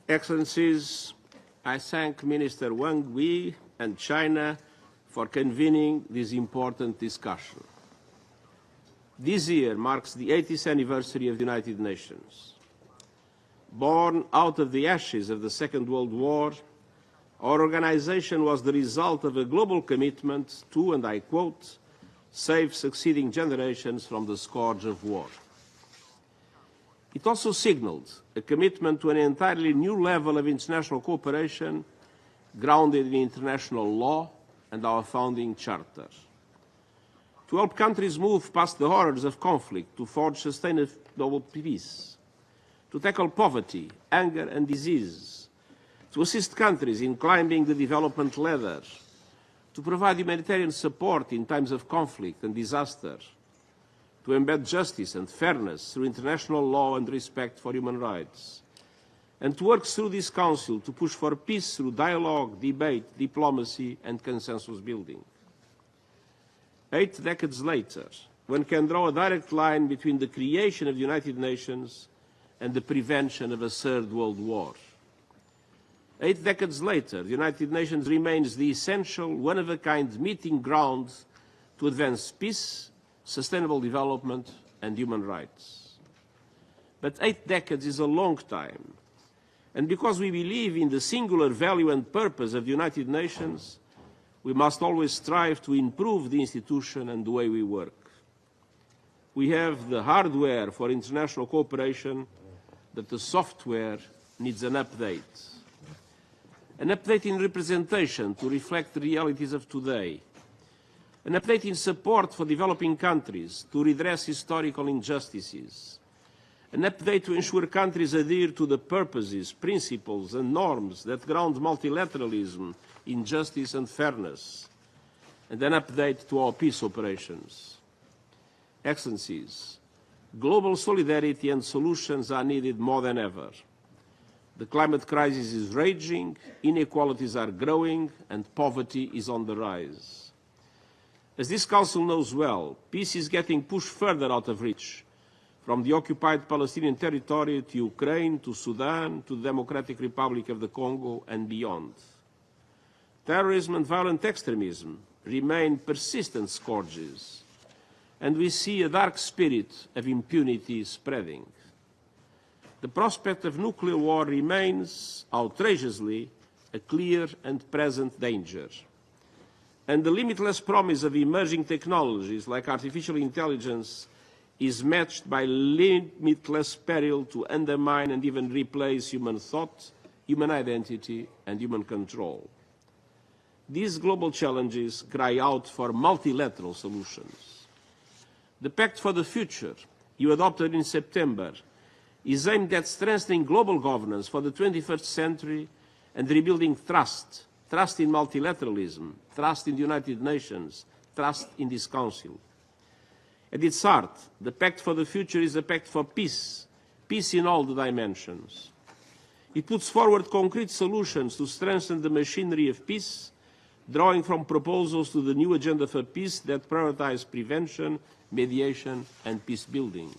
Excellencies, I thank Minister Wang Yi and China for convening this important discussion. This year marks the 80th anniversary of the United Nations. Born out of the ashes of the Second World War, our organization was the result of a global commitment to, and I quote, save succeeding generations from the scourge of war. It also signaled a commitment to an entirely new level of international cooperation grounded in international law and our founding charter. To help countries move past the horrors of conflict, to forge sustainable peace, to tackle poverty, anger and disease, to assist countries in climbing the development ladder, to provide humanitarian support in times of conflict and disaster, to embed justice and fairness through international law and respect for human rights, and to work through this Council to push for peace through dialogue, debate, diplomacy and consensus building. 8 decades later, one can draw a direct line between the creation of the United Nations and the prevention of a third world war. 8 decades later, the United Nations remains the essential, one-of-a-kind meeting ground to advance peace, sustainable development and human rights. But 8 decades is a long time, and because we believe in the singular value and purpose of the United Nations, we must always strive to improve the institution and the way we work. We have the hardware for international cooperation, but the software needs an update. An update in representation to reflect the realities of today. An update in support for developing countries to redress historical injustices. An update to ensure countries adhere to the purposes, principles and norms that ground multilateralism in justice and fairness. And an update to our peace operations. Excellencies, global solidarity and solutions are needed more than ever. The climate crisis is raging, inequalities are growing, and poverty is on the rise. As this Council knows well, peace is getting pushed further out of reach, from the Occupied Palestinian Territory to Ukraine, to Sudan, to the Democratic Republic of the Congo, and beyond. Terrorism and violent extremism remain persistent scourges, and we see a dark spirit of impunity spreading. The prospect of nuclear war remains, outrageously, a clear and present danger. And the limitless promise of emerging technologies like artificial intelligence is matched by limitless peril to undermine and even replace human thought, human identity, and human control. These global challenges cry out for multilateral solutions. The Pact for the Future, you adopted in September, is aimed at strengthening global governance for the 21st century and rebuilding trust, trust in multilateralism, trust in the United Nations, trust in this Council. At its heart, the Pact for the Future is a pact for peace, peace in all the dimensions. It puts forward concrete solutions to strengthen the machinery of peace, drawing from proposals to the new agenda for peace that prioritize prevention, mediation and peace building.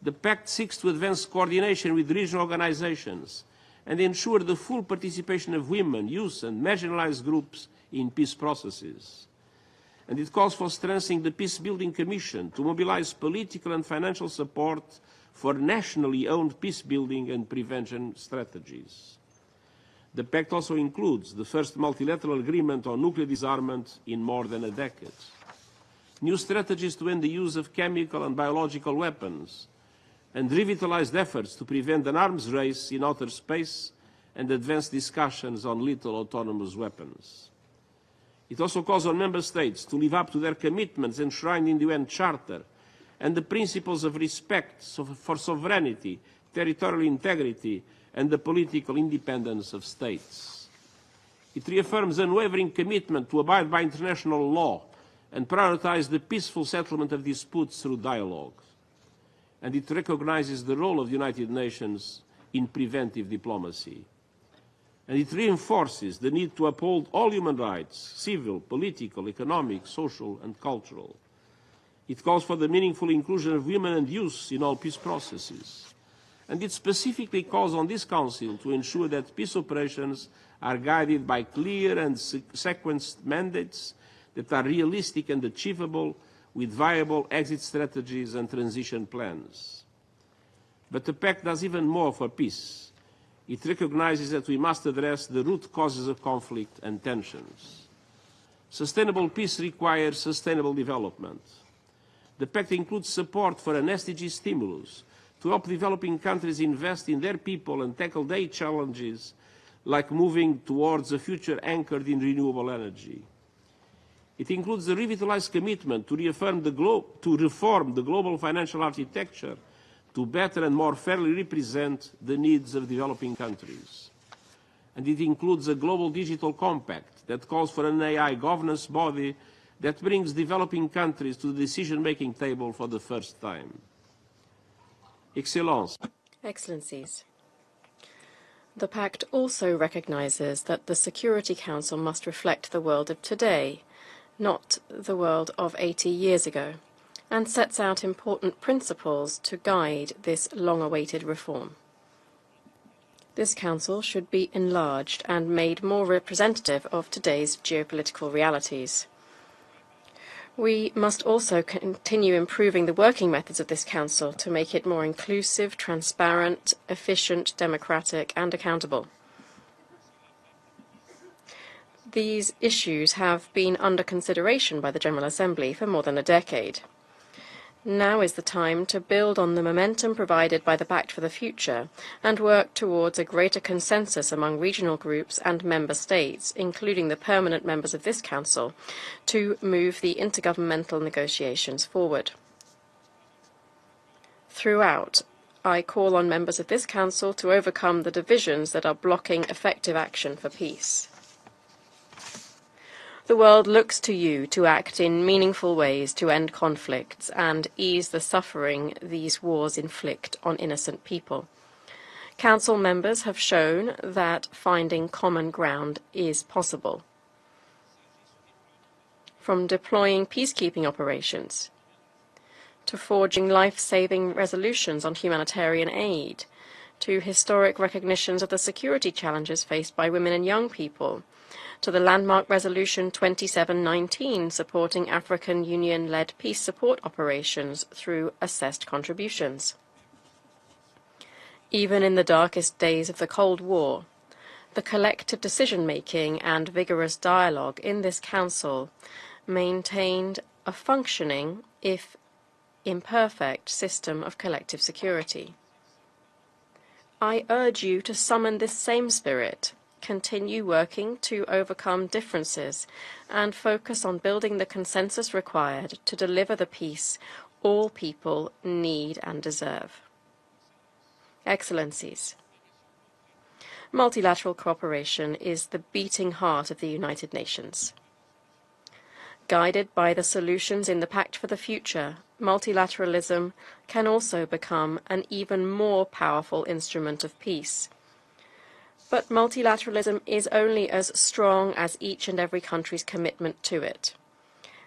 The Pact seeks to advance coordination with regional organizations and ensure the full participation of women, youth and marginalized groups in peace processes. And it calls for strengthening the Peace-Building Commission to mobilize political and financial support for nationally owned peace-building and prevention strategies. The Pact also includes the first multilateral agreement on nuclear disarmament in more than a decade. New strategies to end the use of chemical and biological weapons, and revitalized efforts to prevent an arms race in outer space and advanced discussions on lethal autonomous weapons. It also calls on Member States to live up to their commitments enshrined in the UN Charter and the principles of respect for sovereignty, territorial integrity, and the political independence of states. It reaffirms unwavering commitment to abide by international law and prioritize the peaceful settlement of disputes through dialogue. And it recognizes the role of the United Nations in preventive diplomacy. And it reinforces the need to uphold all human rights, civil, political, economic, social and cultural. It calls for the meaningful inclusion of women and youth in all peace processes. And it specifically calls on this Council to ensure that peace operations are guided by clear and sequenced mandates that are realistic and achievable with viable exit strategies and transition plans. But the pact does even more for peace. It recognizes that we must address the root causes of conflict and tensions. Sustainable peace requires sustainable development. The pact includes support for an SDG stimulus to help developing countries invest in their people and tackle their challenges, like moving towards a future anchored in renewable energy. It includes a revitalized commitment to reform the global financial architecture to better and more fairly represent the needs of developing countries. And it includes a global digital compact that calls for an AI governance body that brings developing countries to the decision-making table for the first time. Excellencies, the Pact also recognizes that the Security Council must reflect the world of today, not the world of 80 years ago, and sets out important principles to guide this long-awaited reform. This Council should be enlarged and made more representative of today's geopolitical realities. We must also continue improving the working methods of this Council to make it more inclusive, transparent, efficient, democratic, and accountable. These issues have been under consideration by the General Assembly for more than a decade. Now is the time to build on the momentum provided by the Pact for the Future and work towards a greater consensus among regional groups and member states, including the permanent members of this Council, to move the intergovernmental negotiations forward. Throughout, I call on members of this Council to overcome the divisions that are blocking effective action for peace. The world looks to you to act in meaningful ways to end conflicts and ease the suffering these wars inflict on innocent people. Council members have shown that finding common ground is possible. From deploying peacekeeping operations to forging life-saving resolutions on humanitarian aid, to historic recognitions of the security challenges faced by women and young people, to the landmark Resolution 2719 supporting African Union-led peace support operations through assessed contributions. Even in the darkest days of the Cold War, the collective decision-making and vigorous dialogue in this Council maintained a functioning, if imperfect, system of collective security. I urge you to summon this same spirit, continue working to overcome differences, and focus on building the consensus required to deliver the peace all people need and deserve. Excellencies, multilateral cooperation is the beating heart of the United Nations. Guided by the solutions in the Pact for the Future, multilateralism can also become an even more powerful instrument of peace. But multilateralism is only as strong as each and every country's commitment to it.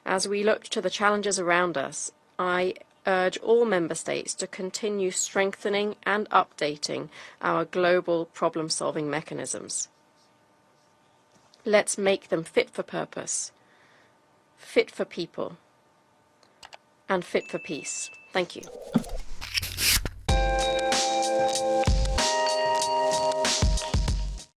As we look to the challenges around us, I urge all member states to continue strengthening and updating our global problem-solving mechanisms. Let's make them fit for purpose, fit for people, and fit for peace. Thank you.